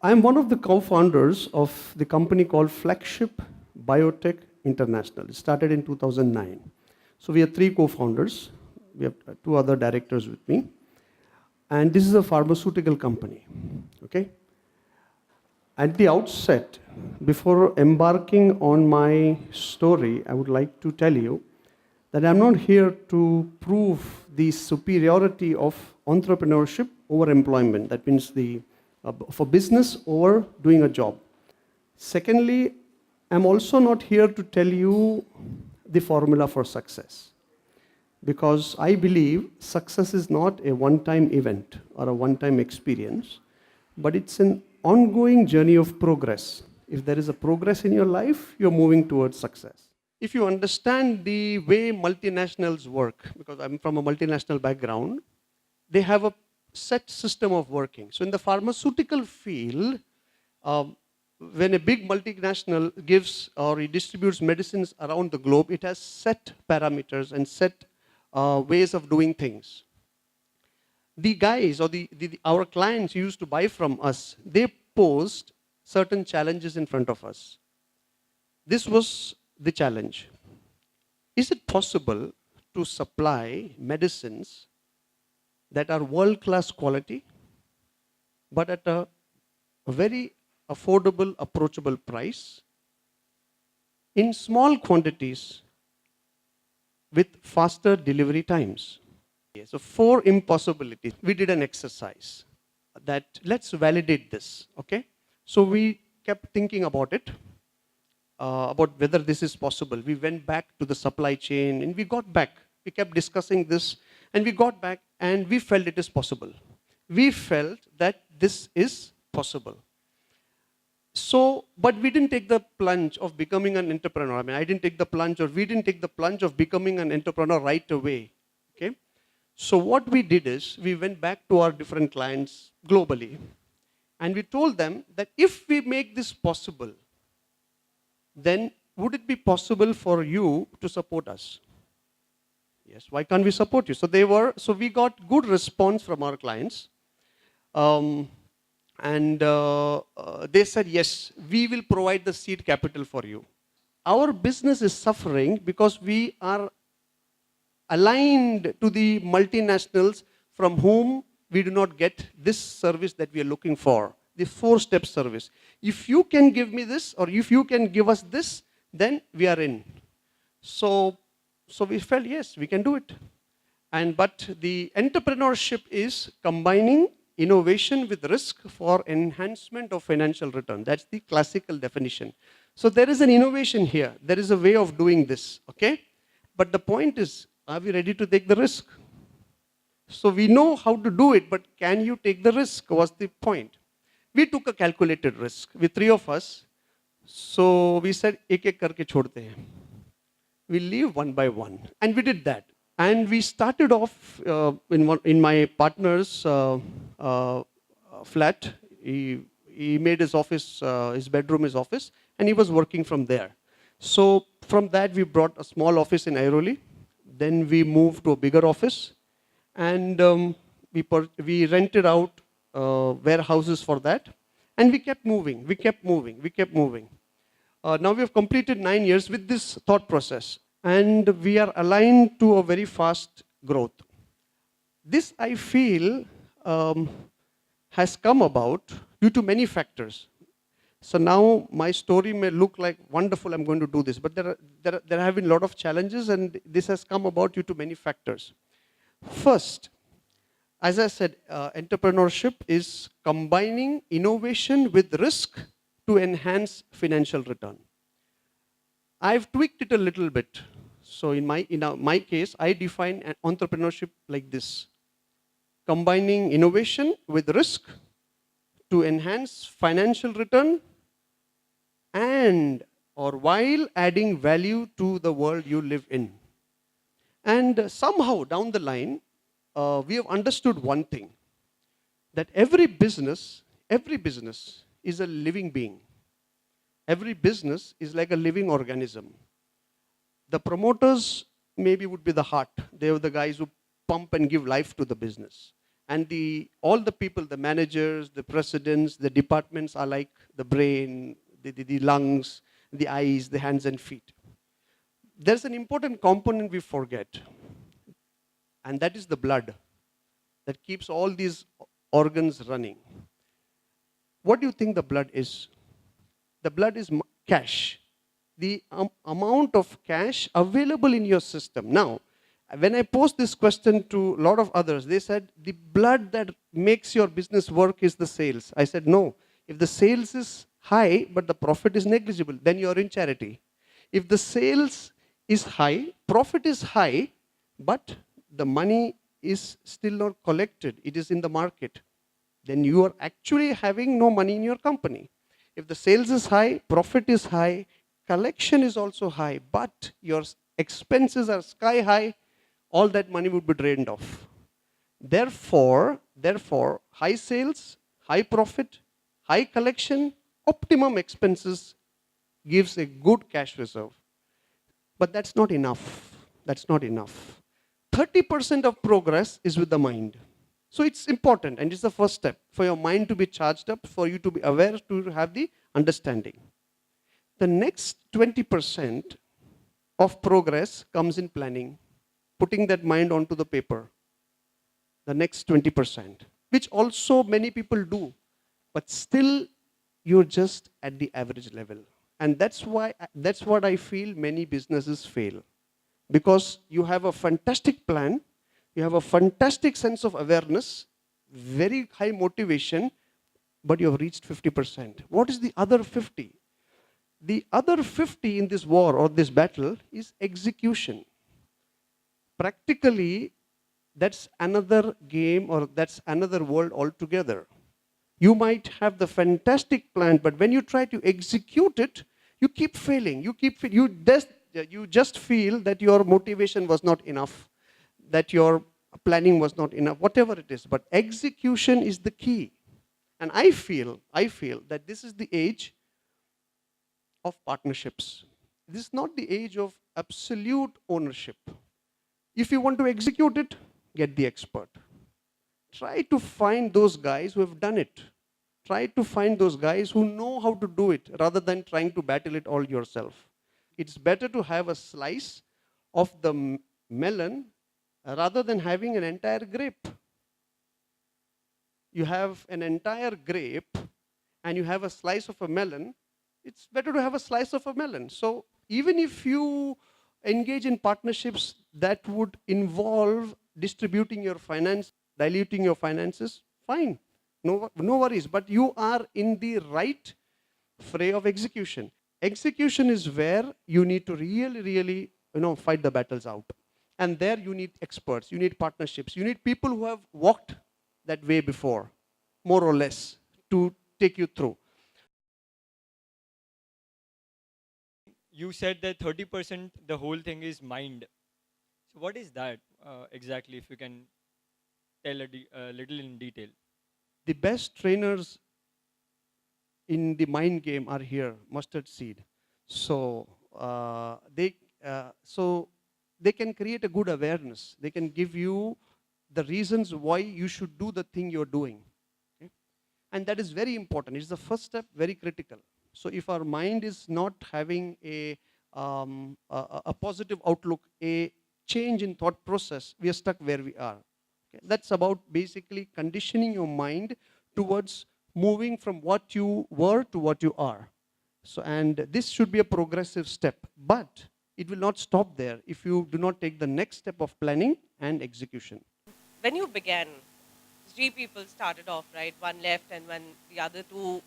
I'm one of the co-founders of the company called Flagship Biotech International. It started in 2009. So we are three co-founders. We have two other directors with me. And this is a pharmaceutical company, okay? At the outset, before embarking on my story, I would like to tell you that I'm not here to prove the superiority of entrepreneurship over employment. That means for business over doing a job. Secondly, I'm also not here to tell you the formula for success. Because I believe success is not a one-time event or a one-time experience, but it's an ongoing journey of progress. If there is a progress in your life, you're moving towards success. If you understand the way multinationals work, because I'm from a multinational background, they have a set system of working. So in the pharmaceutical field, when a big multinational gives or it distributes medicines around the globe, it has set parameters and set ways of doing things. The guys or our clients used to buy from us, they posed certain challenges in front of us. This was the challenge. Is it possible to supply medicines that are world-class quality, but at a very affordable, approachable price, in small quantities, with faster delivery times? So 4 impossibilities. We did an exercise that let's validate this, okay? So we kept thinking about it, about whether this is possible. We went back to the supply chain and we got back. We kept discussing this and we got back and we felt it is possible. We felt that this is possible. So, but we didn't take the plunge of becoming an entrepreneur. I mean, I didn't take the plunge, or we didn't take the plunge of becoming an entrepreneur right away, okay? So what we did is, we went back to our different clients globally, and we told them that if we make this possible, then would it be possible for you to support us? Yes, why can't we support you? So we got good response from our clients. And they said, yes, we will provide the seed capital for you. Our business is suffering because we are aligned to the multinationals from whom we do not get this service that we are looking for, the 4-step service. If you can give me this, or if you can give us this, then we are in. So we felt, yes, we can do it. But the entrepreneurship is combining innovation with risk for enhancement of financial return. That's the classical definition. So there is an innovation here. There is a way of doing this, okay? But the point is, are we ready to take the risk? So we know how to do it, but can you take the risk was the point. We took a calculated risk with 3 of us. So we said, ek karke chhodte hain. We leave one by one. And we did that. And we started off in my partner's flat. He made his office, his bedroom his office, and he was working from there. So from that, we brought a small office in Airoli. Then we moved to a bigger office, and we rented out warehouses for that. And we kept moving, we kept moving, we kept moving. Now we have completed 9 years with this thought process. And we are aligned to a very fast growth. This, I feel, has come about due to many factors. So now my story may look like wonderful, I'm going to do this, but there have been a lot of challenges, and this has come about due to many factors. First, as I said, entrepreneurship is combining innovation with risk to enhance financial return. I've tweaked it a little bit. So in my case, I define entrepreneurship like this: combining innovation with risk to enhance financial return, or while adding value to the world you live in. And somehow down the line, we have understood one thing, that every business is a living being. Every business is like a living organism. The promoters maybe would be the heart. They are the guys who pump and give life to the business. And all the people, the managers, the presidents, the departments are like the brain, the lungs, the eyes, the hands and feet. There's an important component we forget, and that is the blood that keeps all these organs running. What do you think the blood is? The blood is cash, the amount of cash available in your system. Now, when I posed this question to a lot of others, they said the blood that makes your business work is the sales. I said, no. If the sales is high, but the profit is negligible, then you're in charity. If the sales is high, profit is high, but the money is still not collected, it is in the market, then you are actually having no money in your company. If the sales is high, profit is high, collection is also high, but your expenses are sky high, all that money would be drained off. Therefore, high sales, high profit, high collection, optimum expenses gives a good cash reserve. But that's not enough. That's not enough. 30% of progress is with the mind. So it's important, and it's the first step for your mind to be charged up, for you to be aware, to have the understanding. The next 20% of progress comes in planning, putting that mind onto the paper. The next 20%, which also many people do, but still you're just at the average level. And that's what I feel many businesses fail. Because you have a fantastic plan, you have a fantastic sense of awareness, very high motivation, but you have reached 50%. What is the other 50? The other 50 in this war or this battle is execution. Practically, that's another game, or that's another world altogether. You might have the fantastic plan, but when you try to execute it, you keep failing. You just feel that your motivation was not enough, that your planning was not enough, whatever it is. But execution is the key. And I feel that this is the age of partnerships. This is not the age of absolute ownership. If you want to execute it, get the expert. Try to find those guys who have done it. Try to find those guys who know how to do it rather than trying to battle it all yourself. It's better to have a slice of the melon rather than having an entire grape. You have an entire grape and you have a slice of a melon, it's better to have a slice of a melon. So even if you engage in partnerships that would involve distributing your finance, diluting your finances, fine, no worries. But you are in the right fray of execution. Execution is where you need to really, fight the battles out. And there you need experts, you need partnerships, you need people who have walked that way before, more or less, to take you through. You said that 30% the whole thing is mind. So what is that exactly, if you can tell a little in detail? The best trainers in the mind game are here, mustard seed. So they can create a good awareness. They can give you the reasons why you should do the thing you're doing. Okay? And that is very important. It's the first step, very critical. So if our mind is not having a positive outlook, a change in thought process, we are stuck where we are. Okay? That's about basically conditioning your mind towards moving from what you were to what you are. So, and this should be a progressive step, but it will not stop there if you do not take the next step of planning and execution. When you began, 3 people started off, right? One left and when the other 2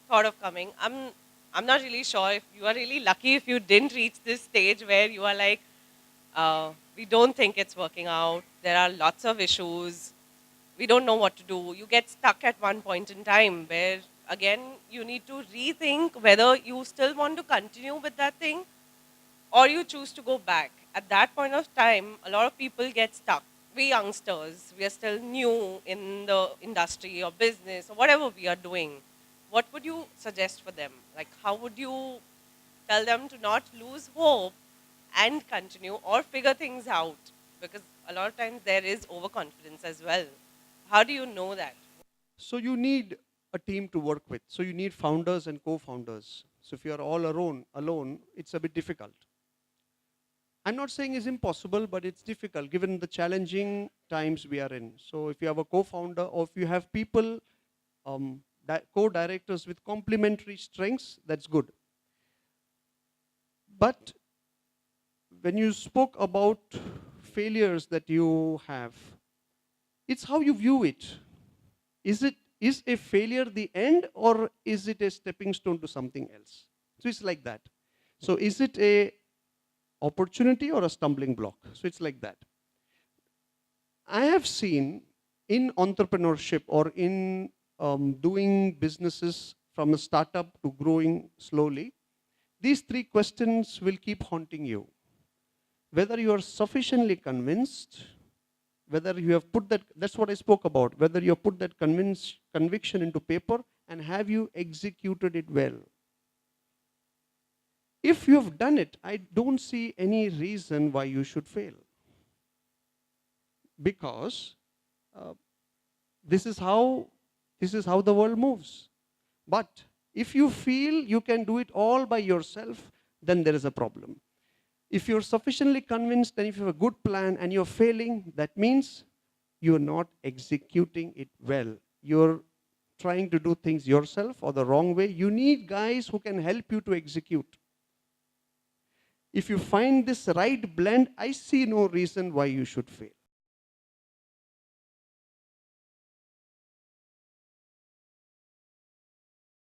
thought of coming. I'm not really sure if you are really lucky if you didn't reach this stage where you are like, we don't think it's working out. There are lots of issues. We don't know what to do. You get stuck at one point in time where, again, you need to rethink whether you still want to continue with that thing or you choose to go back. At that point of time, a lot of people get stuck. We youngsters, we are still new in the industry or business or whatever we are doing. What would you suggest for them? Like, how would you tell them to not lose hope and continue or figure things out? Because a lot of times there is overconfidence as well. How do you know that? So you need a team to work with. So you need founders and co-founders. So if you are all alone, it's a bit difficult. I'm not saying it's impossible, but it's difficult given the challenging times we are in. So if you have a co-founder or if you have people, co-directors with complementary strengths, that's good. But when you spoke about failures that you have, it's how you view it. Is a failure the end, or is it a stepping stone to something else? So it's like that. So is it a opportunity or a stumbling block? So it's like that. I have seen in entrepreneurship or in doing businesses from a startup to growing slowly, these three questions will keep haunting you. Whether you are sufficiently convinced, whether you have put that, that's what I spoke about, whether you have put that conviction into paper, and have you executed it well. If you have done it, I don't see any reason why you should fail. Because this is how the world moves. But if you feel you can do it all by yourself, then there is a problem. If you're sufficiently convinced and if you have a good plan and you're failing, that means you're not executing it well. You're trying to do things yourself or the wrong way. You need guys who can help you to execute. If you find this right blend, I see no reason why you should fail.